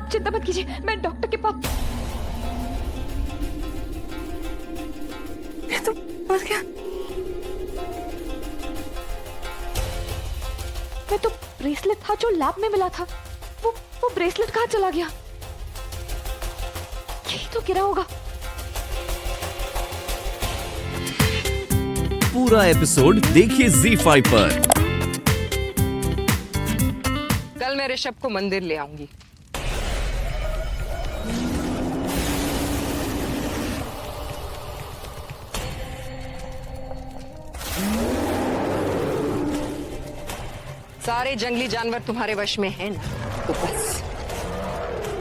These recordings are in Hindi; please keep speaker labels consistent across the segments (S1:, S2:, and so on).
S1: आप चिंता मत कीजिए, मैं डॉक्टर के पास।
S2: ये तो मर गया।
S1: मैं तो ब्रेसलेट था जो लैब में मिला था, वो ब्रेसलेट कहाँ चला गया? यही तो गिरा होगा।
S3: पूरा एपिसोड देखिए ZEE5 पर।
S4: कल मैं ऋषभ को मंदिर ले आऊंगी। सारे जंगली जानवर तुम्हारे वश में हैं ना, तो बस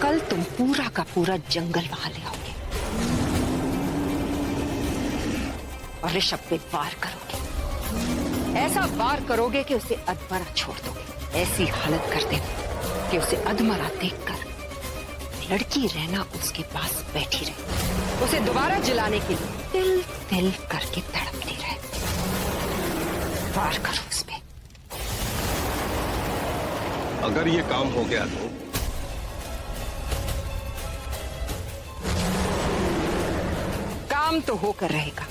S4: कल तुम पूरा का पूरा जंगल वहां ले आओगे और ऋषभ पे वार करोगे। ऐसा वार करोगे कि उसे अधमरा छोड़ दोगे। ऐसी हालत कर देना कि उसे अधमरा देखकर लड़की रहना उसके पास बैठी रहे, उसे दोबारा जलाने के लिए तिल तिल करके तड़पती रहे। वार करो उस पे।
S5: अगर ये काम हो गया तो
S4: काम तो होकर रहेगा,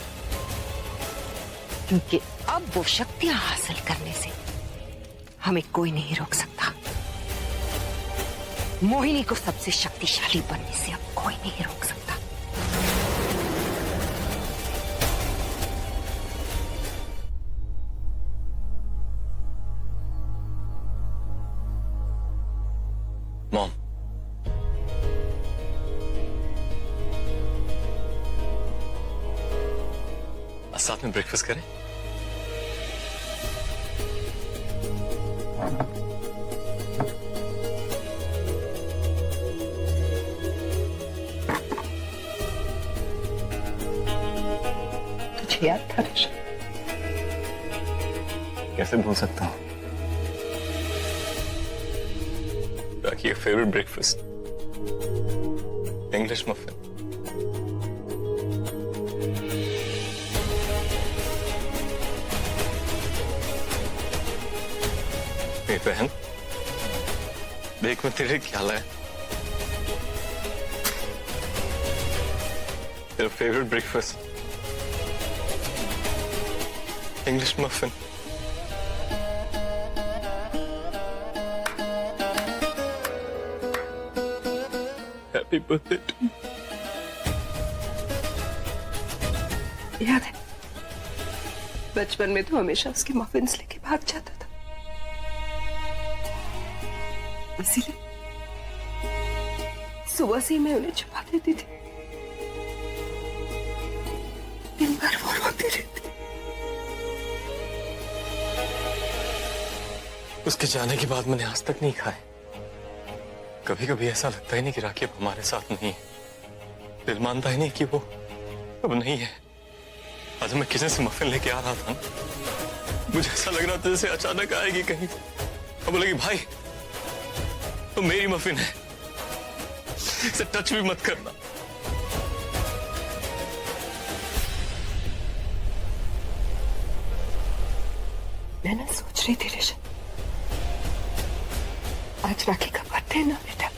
S4: क्योंकि अब वो शक्तियां हासिल करने से हमें कोई नहीं रोक सकता। मोहिनी को सबसे शक्तिशाली बनने से अब कोई नहीं रोक सकता।
S6: मॉम, साथ में ब्रेकफास्ट करें?
S4: तुझे याद था ऋषभ?
S6: कैसे भूल सकता हूं? बाकी your favorite breakfast, English muffin. मेरी बहन, देख मैं तेरे क्या लाया। तेरा favourite breakfast, English muffin. Happy birthday to.
S2: याद है, बचपन में तो हमेशा उसके मफिन्स लेके भाग जाता था, इसीलिए सुबह से ही मैं उन्हें छुपा देती थी। दिन भर वो रोती रहती।
S6: उसके जाने के बाद मैंने आज तक नहीं खाए। कभी कभी ऐसा लगता ही नहीं कि राखी अब हमारे साथ नहीं है। दिल मानता ही नहीं कि वो अब नहीं है। आज मैं किचन से मफिन लेके आ रहा था, मुझे ऐसा लग रहा था जैसे अचानक आएगी कहीं अब बोलेगी भाई तो मेरी मफिन है, इसे टच भी मत करना।
S2: मैं ना सोच रही थी ऋषभ, आज राखी का बर्थडे है ना बेटा,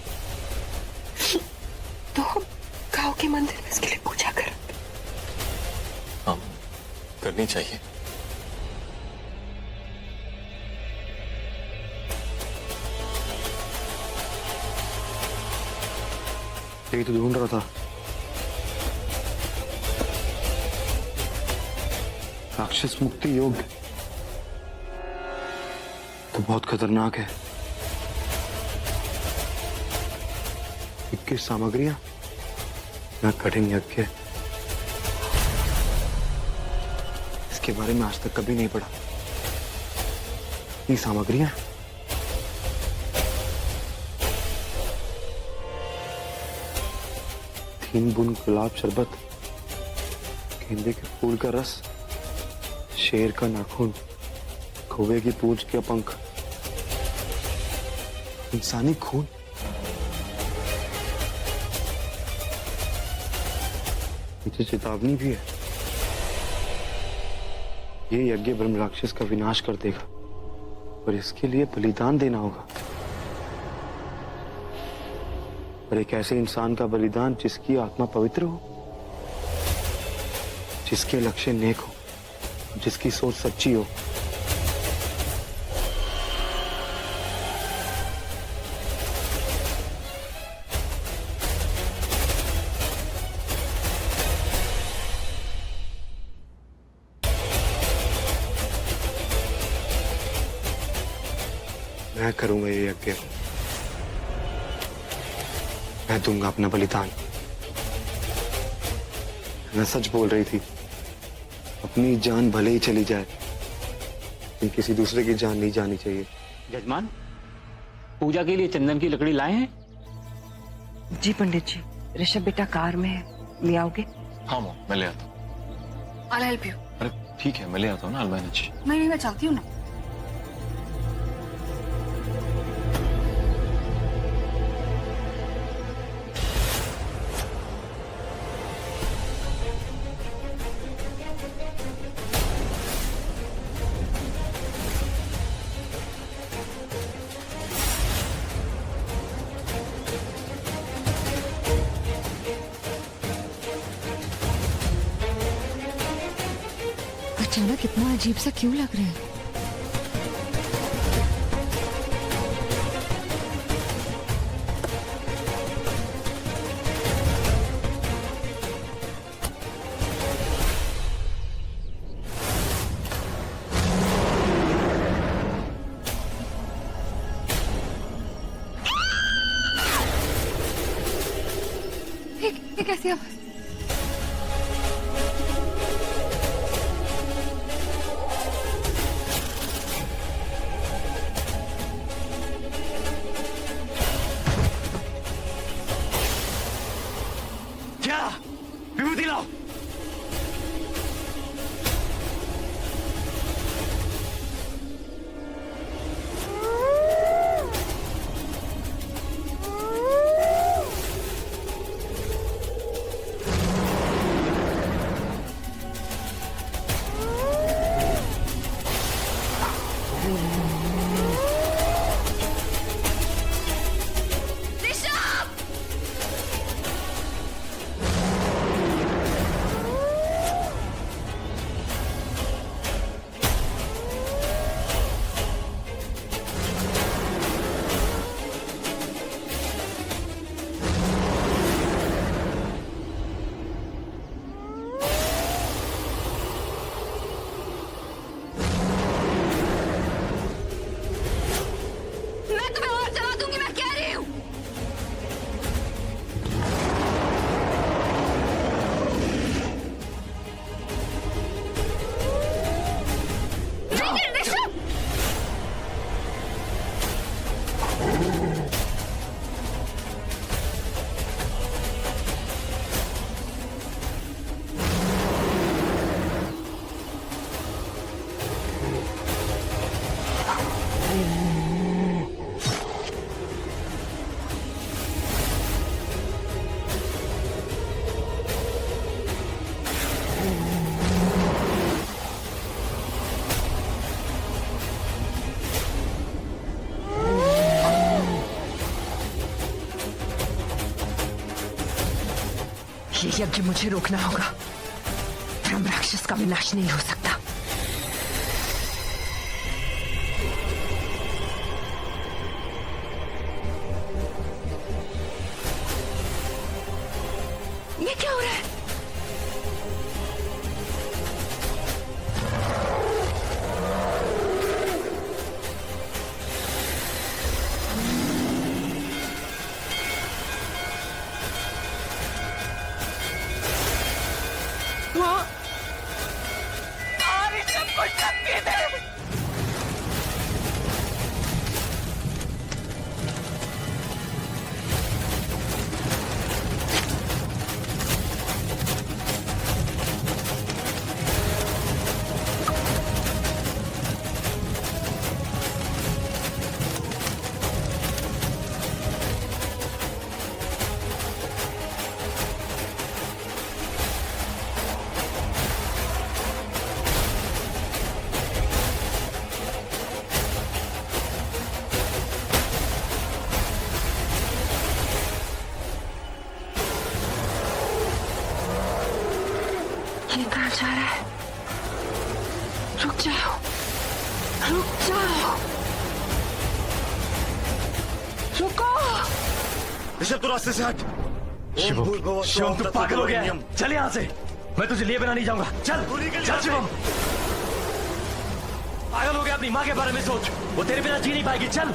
S2: तो हम गांव के मंदिर में इसके लिए पूजा करेंगे।
S6: हाँ, करनी चाहिए।
S7: यही तो ढूंढ रहा था। राक्षस मुक्ति योग तो बहुत खतरनाक है। 21 सामग्रियां ना कठिन यज्ञ, इसके बारे में आज तक कभी नहीं पढ़ा। ये सामग्रियां, तीन बूंद गुलाब शरबत, गेंदे के फूल का रस, शेर का नाखून, कौवे की पूंछ के पंख, इंसानी खून। मुझे चेतावनी भी है, ये यज्ञ ब्रह्म राक्षस का विनाश कर देगा और इसके लिए बलिदान देना होगा। और एक ऐसे इंसान का बलिदान जिसकी आत्मा पवित्र हो, जिसके लक्ष्य नेक हो, जिसकी सोच सच्ची हो। मैं करूंगा ये यज्ञ, मैं दूंगा अपना बलिदान। मैं सच बोल रही थी, अपनी जान भले ही चली जाए लेकिन किसी दूसरे की जान नहीं जानी चाहिए।
S8: जजमान, पूजा के लिए चंदन की लकड़ी लाए हैं?
S2: जी पंडित जी, ऋषभ बेटा कार में है, ले आओगे?
S6: हाँ मॉम, मैं ले आता हूँ।
S9: I'll help you.
S6: अरे ठीक है, मैं ले आता हूँ ना, I'll manage।
S9: नहीं मैं चाहती हूँ ना।
S1: अचानक इतना अजीब सा क्यों लग रहा है?
S9: ये कैसी आवाज?
S8: क्या? विभूति लाओ।
S2: ये यज्ञ मुझे रोकना होगा। ब्रह्म राक्षस का विनाश नहीं हो सकता। ये क्या हो रहा है? जा रहा है। रुक जाओ, रुक जाओ, रुको।
S7: ऋषभ तू रास्ते से हट।
S10: शिवम तू पागल हो गया है। चल यहाँ से, मैं तुझे लिए बिना नहीं जाऊंगा। चल चल शिवम, पागल हो गया। अपनी माँ के बारे में सोच, वो तेरे बिना जी नहीं पाएगी। चल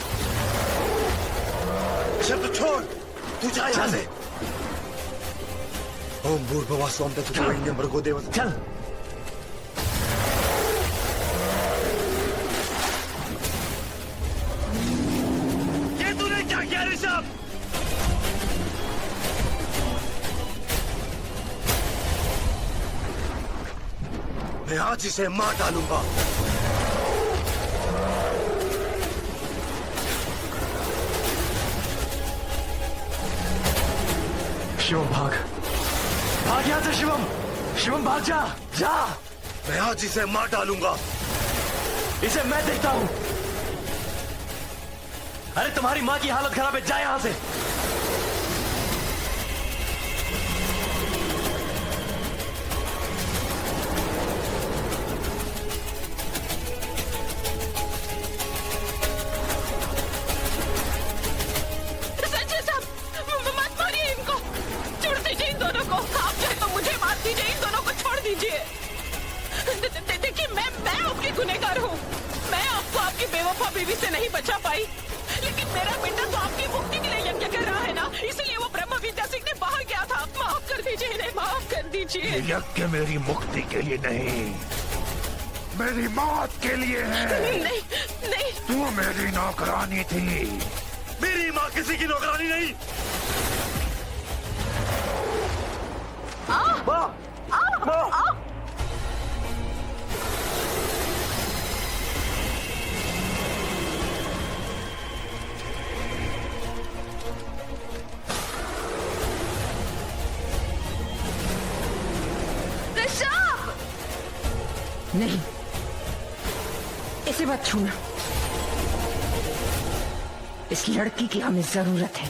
S7: ऋषभ तू छोड़, तू जा यहाँ से। ओम भूर्भुवः स्वः तत्सवितुर्वरेण्यं भर्गो देवस्य।
S10: चल
S7: ये तूने क्या किया ऋषभ? मैं आज इसे मार डालूंगा।
S10: शिवम भाग, भाग यहाँ से शिवम। शिवम भाग जा, जा।
S7: मैं आज इसे मार डालूंगा।
S10: इसे मैं देखता हूँ। अरे तुम्हारी माँ की हालत खराब है, जा यहाँ से।
S1: संजय साहब, मत मारिए इनको, छोड़ दीजिए इन दोनों को। आप चाहे तो मुझे मार दीजिए, इन दोनों को छोड़ दीजिए। देखिए मैं आपकी गुनहगार हूँ। मैं आपको आपकी बेवफा बीवी से नहीं बचा पाई, लेकिन मेरा बेटा तो आपकी मुक्ति के लिए यज्ञ कर रहा है ना, इसलिए वो ब्रह्म विद्या सीखने बाहर गया था। माफ कर दीजिए इन्हें, माफ कर दीजिए।
S5: यज्ञ मेरी मुक्ति के लिए नहीं, मेरी मौत के लिए है।
S1: नहीं नहीं,
S5: तू मेरी नौकरानी थी।
S7: मेरी माँ किसी की नौकरानी नहीं।
S4: नहीं, इसे मत छूना। इस लड़की की हमें जरूरत है।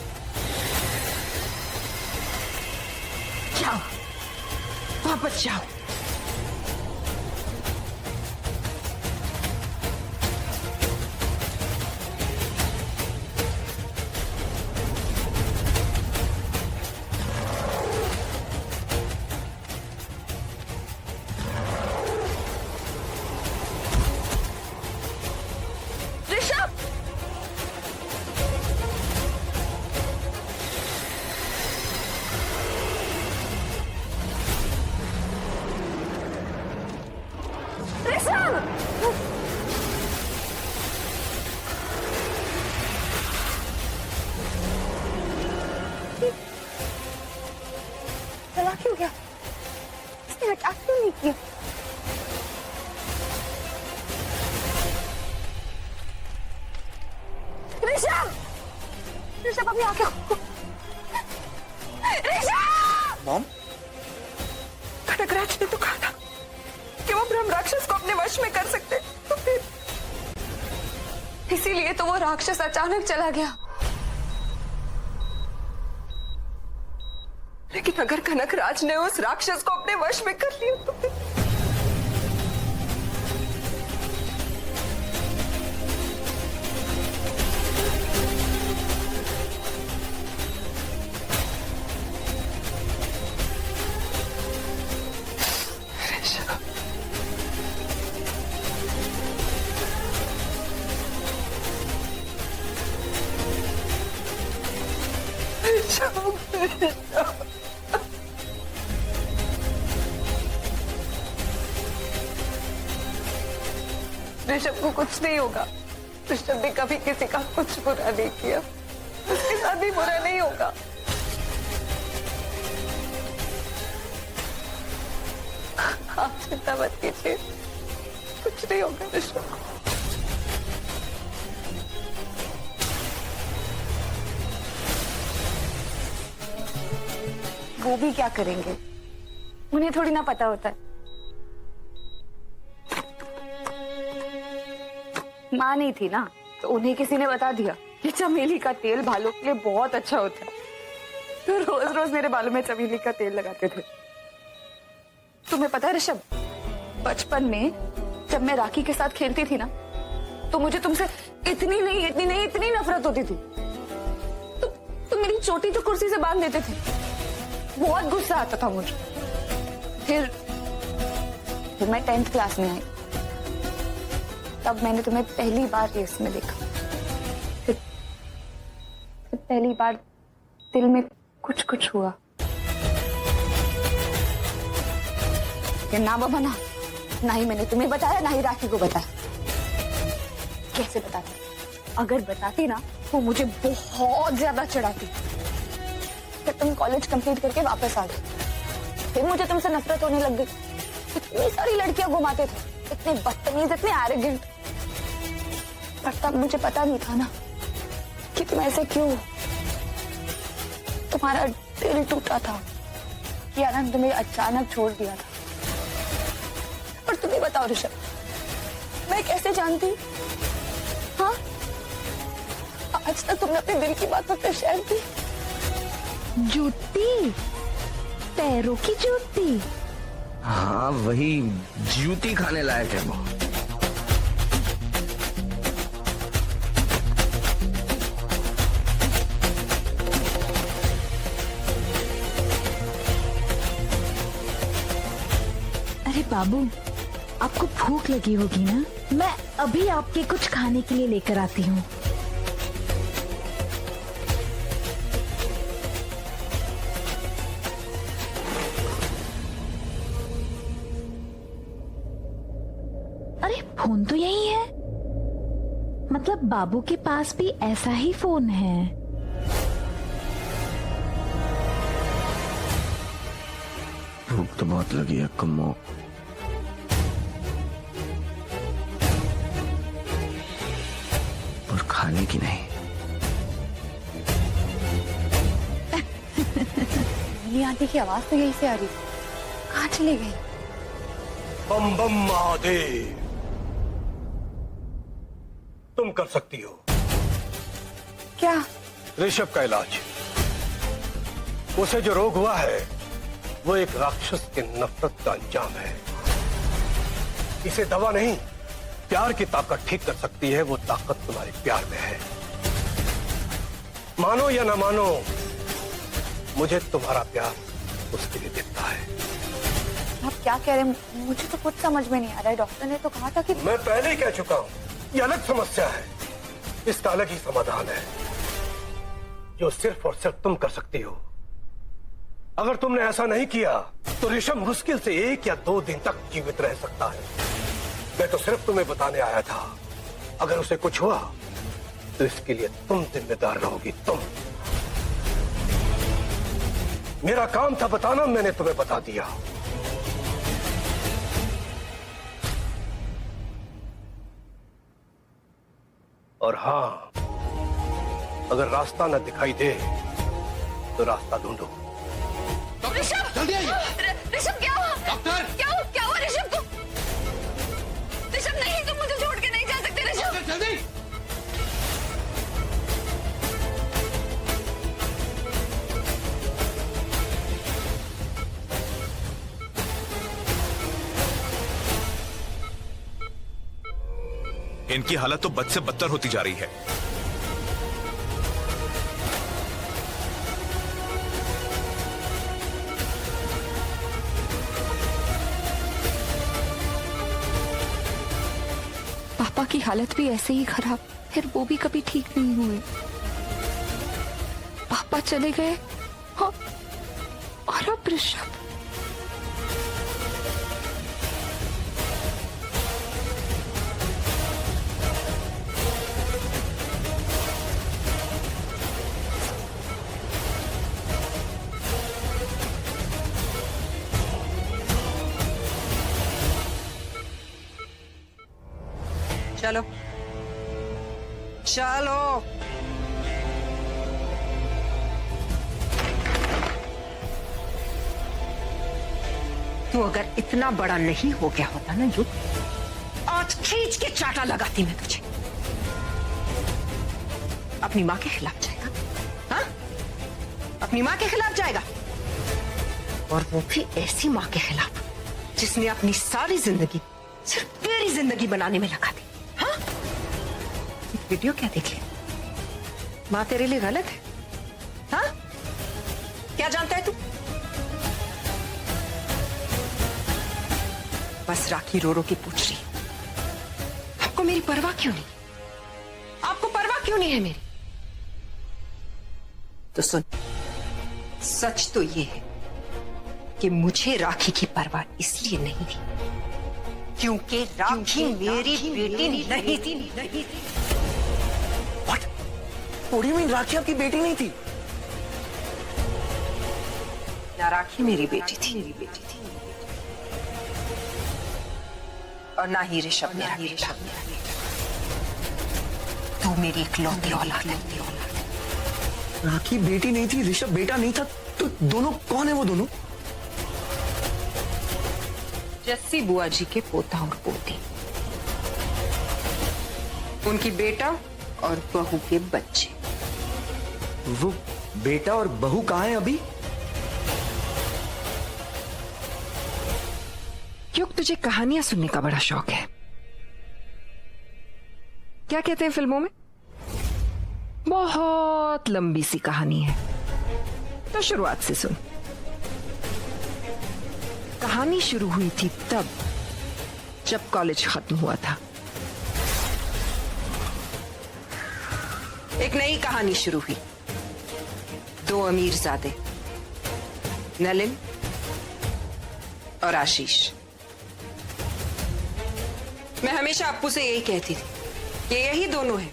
S4: जाओ, वापस जाओ।
S1: चला क्यों गया? इसने अटैक क्यों नहीं किया? ऋषभ, ऋषभ अभी आके ऋषभ।
S7: मॉम,
S2: खटकराज ने तो कहा था कि वो ब्रह्म राक्षस को अपने वश में कर सकते, तो फिर इसीलिए तो वो राक्षस अचानक चला गया। लेकिन अगर कनकराज ने उस राक्षस को अपने वश में कर लिया तो फिर ऋषभ को कुछ नहीं होगा। ऋषभ ने कभी किसी का कुछ बुरा नहीं किया, उसके साथ भी बुरा नहीं होगा। आप चिंता मत कीजिए, कुछ नहीं होगा ऋषभ को।
S1: वो भी क्या करेंगे, उन्हें थोड़ी ना पता होता है। माँ नहीं थी ना, तो उन्हें किसी ने बता दिया कि चमेली का तेल बालों के लिए बहुत अच्छा होता है, तो रोज रोज मेरे बालों में चमेली का तेल लगाते थे। तुम्हें पता है ऋषभ,
S2: बचपन में जब मैं राखी के साथ खेलती थी ना, तो मुझे तुमसे इतनी नफरत होती थी। तुम मेरी चोटी तो कुर्सी से बांध देते थे। बहुत गुस्सा आता था मुझे। फिर मैं 10th क्लास में आई, तब मैंने तुम्हें पहली बार रेस में देखा। फिर पहली बार दिल में कुछ हुआ। फिर ना बाबा ना ही मैंने तुम्हें बताया, ना ही राखी को बताया। कैसे बताती? अगर बताती ना तो मुझे बहुत ज्यादा चिढ़ाती। फिर तुम कॉलेज कंप्लीट करके वापस आ गए। फिर मुझे तुमसे नफरत होने लग गई। इतनी सारी लड़कियां घुमाते थे, इतने बदतमीज, इतने एरोगेंट। पर तब मुझे पता नहीं था ना कि तुम ऐसे क्यों। तुम्हारा दिल टूटा था कि आनंद तुम्हें अचानक छोड़ दिया था। पर तुम्हें बताओ ऋषभ, मैं कैसे जानती? हाँ, आज तक तुमने अपने दिल की बात मुझसे शेयर की?
S9: जूती, पैरों की जूती।
S10: हाँ, वही जूती खाने लायक है वो।
S9: अरे बाबू, आपको भूख लगी होगी ना? मैं अभी आपके कुछ खाने के लिए लेकर आती हूँ। अरे फोन तो यही है, मतलब बाबू के पास भी ऐसा ही फोन है।
S10: भूख तो बहुत लगी है कम्मो। और खाने की नहीं।
S2: मेरी आंटी की आवाज तो यही से आ रही थी। कहाँ चली गई?
S5: बम बम महादेव, तुम कर सकती हो
S2: क्या?
S5: ऋषभ का इलाज। उसे जो रोग हुआ है वो एक राक्षस के नफरत का अंजाम है। इसे दवा नहीं, प्यार की ताकत ठीक कर सकती है। वो ताकत तुम्हारे प्यार में है। मानो या ना मानो, मुझे तुम्हारा प्यार उसके लिए दिखता है।
S2: आप क्या कह रहे हैं? मुझे तो कुछ समझ में नहीं आ रहा है। डॉक्टर ने तो कहा था कि
S5: मैं पहले ही कह चुका हूं, ये अलग समस्या है। इसका अलग ही समाधान है जो सिर्फ और सिर्फ तुम कर सकती हो। अगर तुमने ऐसा नहीं किया तो ऋषभ मुश्किल से 1 या 2 दिन तक जीवित रह सकता है। मैं तो सिर्फ तुम्हें बताने आया था, अगर उसे कुछ हुआ तो इसके लिए तुम जिम्मेदार रहोगी। तुम। मेरा काम था बताना, मैंने तुम्हें बता दिया। और हाँ, अगर रास्ता न दिखाई दे तो रास्ता ढूंढो।
S1: ऋषभ,
S10: जल्दी आइए।
S1: ऋषभ क्या हुआ?
S10: डॉक्टर!
S1: क्या हुआ ऋषभ को? ऋषभ नहीं, तुम मुझे छोड़ के नहीं जा सकते ऋषभ।
S10: जल्दी।
S11: इनकी हालत तो बद से बदतर होती जा रही है।
S2: पापा की हालत भी ऐसे ही खराब, फिर वो भी कभी ठीक नहीं हुए। पापा चले गए और अब ऋषभ।
S4: चलो चलो। तू अगर इतना बड़ा नहीं हो गया होता ना युद्ध, आज खींच के चाटा लगाती मैं तुझे। अपनी माँ के खिलाफ जाएगा? हाँ, अपनी माँ के खिलाफ जाएगा, और वो भी ऐसी माँ के खिलाफ जिसने अपनी सारी जिंदगी सिर्फ तेरी जिंदगी बनाने में लगा दी। हाँ, वीडियो क्या देख लिया? माँ तेरे लिए गलत है? हाँ, क्या जानता है तू? बस राखी रो रो के पूछ रही है, आपको मेरी परवाह क्यों नहीं? आपको परवाह क्यों नहीं है मेरी? तो सुन, सच तो ये है कि मुझे राखी की परवाह इसलिए नहीं थी क्योंकि राखी मेरी बेटी नहीं थी।
S10: What? What do you mean, राखी आपकी बेटी नहीं थी?
S4: ना राखी मेरी बेटी थी और ना ही ऋषभ मेरा बेटा। तू मेरी इकलौती औलाद है।
S10: राखी बेटी नहीं थी, ऋषभ बेटा नहीं था, तो दोनों कौन है वो दोनों?
S4: जस्सी बुआ जी के पोता और पोती, उनकी बेटा और बहू के बच्चे।
S10: वो बेटा और बहू कहाँ है अभी?
S4: क्योंकि तुझे कहानियां सुनने का बड़ा शौक है। क्या कहते हैं फिल्मों में? बहुत लंबी सी कहानी है, तो शुरुआत से सुन। कहानी शुरू हुई थी तब जब कॉलेज खत्म हुआ था। एक नई कहानी शुरू हुई। दो अमीरजादे, नलिन और आशीष। मैं हमेशा अप्पू से यही कहती थी कि यही दोनों हैं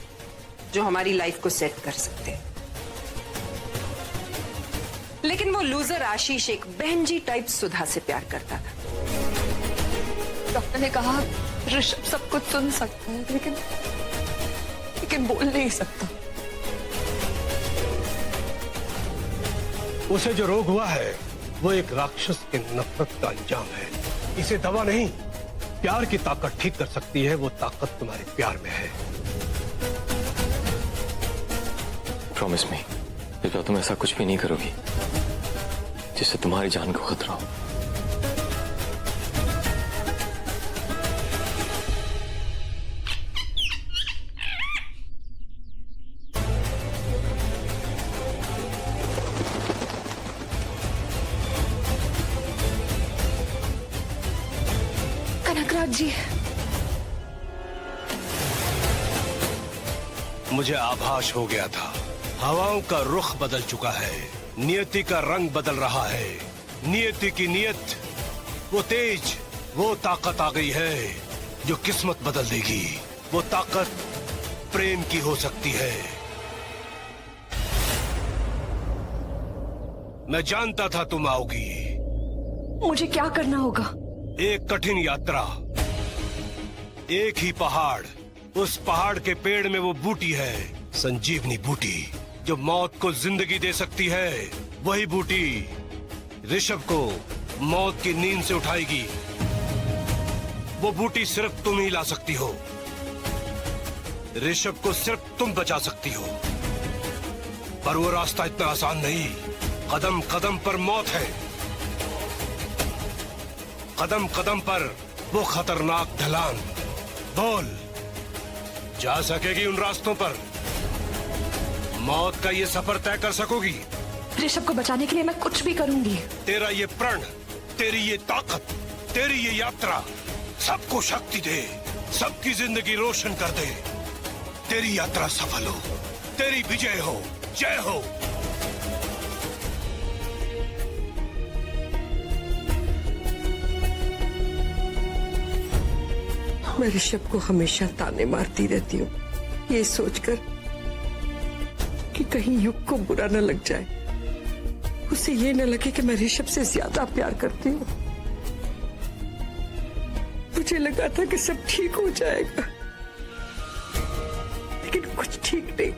S4: जो हमारी लाइफ को सेट कर सकते हैं। लेकिन वो लूजर आशीष एक बहन जी टाइप सुधा से प्यार करता था।
S2: डॉक्टर ने कहा ऋषभ सब कुछ सुन सकता है लेकिन बोल नहीं सकता।
S5: उसे जो रोग हुआ है वो एक राक्षस के नफरत का अंजाम है। इसे दवा नहीं, प्यार की ताकत ठीक कर सकती है। वो ताकत तुम्हारे प्यार में है।
S6: प्रॉमिस मी, इस बार तुम ऐसा कुछ भी नहीं करोगी जिससे तुम्हारी जान को खतरा हो।
S2: कनकराज जी,
S5: मुझे आभास हो गया था। हवाओं का रुख बदल चुका है, नियति का रंग बदल रहा है। नियति की नियत, वो तेज, वो ताकत आ गई है जो किस्मत बदल देगी। वो ताकत प्रेम की हो सकती है। मैं जानता था तुम आओगी।
S2: मुझे क्या करना होगा?
S5: एक कठिन यात्रा, एक ही पहाड़। उस पहाड़ के पेड़ में वो बूटी है, संजीवनी बूटी, जो मौत को जिंदगी दे सकती है। वही बूटी ऋषभ को मौत की नींद से उठाएगी। वो बूटी सिर्फ तुम ही ला सकती हो। ऋषभ को सिर्फ तुम बचा सकती हो। पर वो रास्ता इतना आसान नहीं। कदम कदम पर मौत है। कदम कदम पर वो खतरनाक ढलान। बोल, जा सकेगी उन रास्तों पर? मौत का ये सफर तय कर सकोगी?
S2: ऋषभ को बचाने के लिए मैं कुछ भी करूंगी।
S5: तेरा ये प्रण, तेरी ये ताकत, तेरी ये यात्रा सबको शक्ति दे, सबकी जिंदगी रोशन कर दे। तेरी यात्रा सफल हो, तेरी विजय हो, जय हो।
S12: मैं ऋषभ को हमेशा ताने मारती रहती हूँ, ये सोचकर कि कहीं युग को बुरा न लग जाए, उसे ये न लगे कि मैं ऋषभ से ज्यादा प्यार करती हूँ। मुझे लगा था कि सब ठीक हो जाएगा, लेकिन कुछ ठीक नहीं।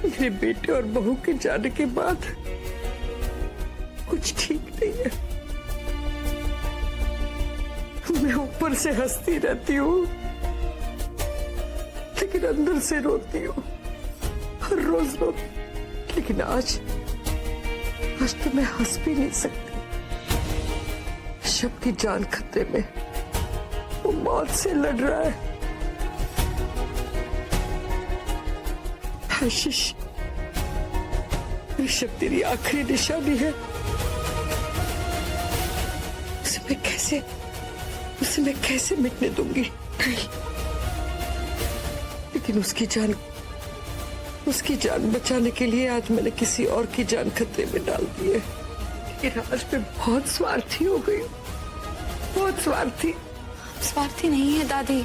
S12: मेरे बेटे और बहू के जाने के बाद कुछ ठीक नहीं है। मैं ऊपर से हंसती रहती हूँ, लेकिन अंदर से रोती हूँ, हर रोज रोती। लेकिन आज तो मैं हंस भी नहीं सकती। ऋषभ की जान खतरे में, वो मौत से लड़ रहा है। आशीष, ऋषभ तेरी आखिरी निशानी है। उसे मैं कैसे मिटने दूंगी? नहीं, लेकिन उसकी जान बचाने के लिए आज मैंने किसी और की जान खतरे में डाल दी है। लेकिन आज मैं बहुत स्वार्थी हो गई, बहुत स्वार्थी।
S2: स्वार्थी नहीं है दादी।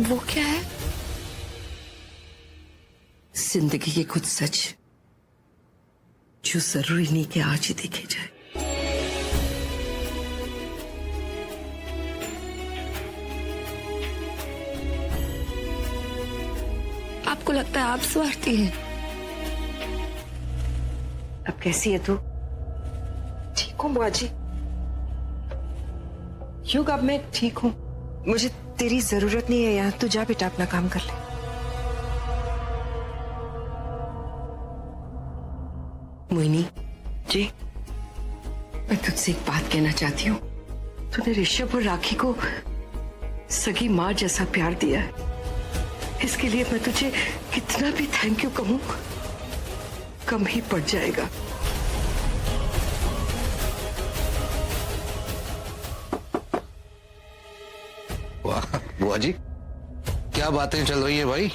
S2: वो क्या है?
S12: जिंदगी के कुछ सच जो जरूरी नहीं कि आज ही देखे जाए।
S2: आपको लगता है आप स्वार्थी हैं?
S12: अब कैसी है तू? ठीक हूँ बुआ जी। युग, अब मैं ठीक हूँ। मुझे तेरी जरूरत नहीं है यहाँ। तू जा बेटा, अपना काम कर ले। मोहिनी जी, मैं तुझसे एक बात कहना चाहती हूँ। तूने ऋषभ और राखी को सगी माँ जैसा प्यार दिया है। इसके लिए मैं तुझे कितना भी थैंक यू कहूँ कम ही पड़ जाएगा।
S13: बुआ जी, क्या बातें चल रही है भाई?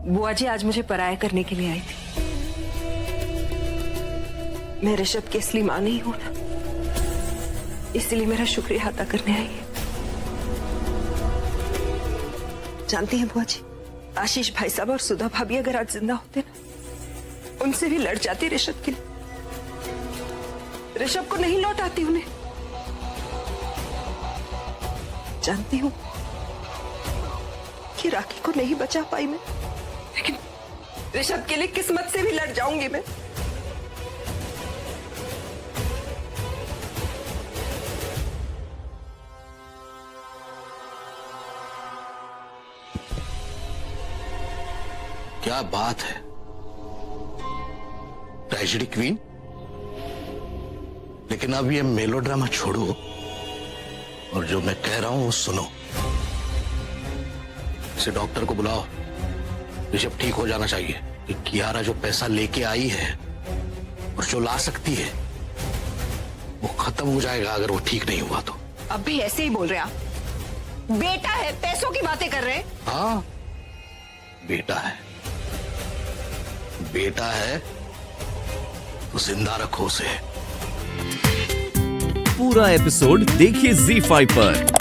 S12: बुआ जी आज मुझे पराया करने के लिए आई थी। मैं ऋषभ की असली मां नहीं हूं ना, इसलिए मेरा शुक्रिया अदा करने आई है। जानती हैं बुआ जी, आशीष भाई साहब और सुधा भाभी अगर आज जिंदा होते ना, उनसे भी लड़ जाती ऋषभ के लिए। ऋषभ को नहीं लौट आती उन्हें। जानती हूं कि राखी को नहीं बचा पाई मैं, लेकिन ऋषभ के लिए किस्मत से भी लड़ जाऊंगी मैं।
S13: क्या बात है, ट्रेजेडी क्वीन। लेकिन अब ये मेलोड्रामा छोड़ो और जो मैं कह रहा हूं वो सुनो। इसे डॉक्टर को बुलाओ, ऋषभ ठीक हो जाना चाहिए। कि कियारा जो पैसा लेके आई है और जो ला सकती है वो खत्म हो जाएगा अगर वो ठीक नहीं हुआ तो।
S4: अब भी ऐसे ही बोल रहे आप? बेटा है, पैसों की बातें कर रहे हैं?
S13: हाँ, बेटा है। बेटा है तो जिंदा रखो उसे।
S3: पूरा एपिसोड देखिए ZEE5 पर।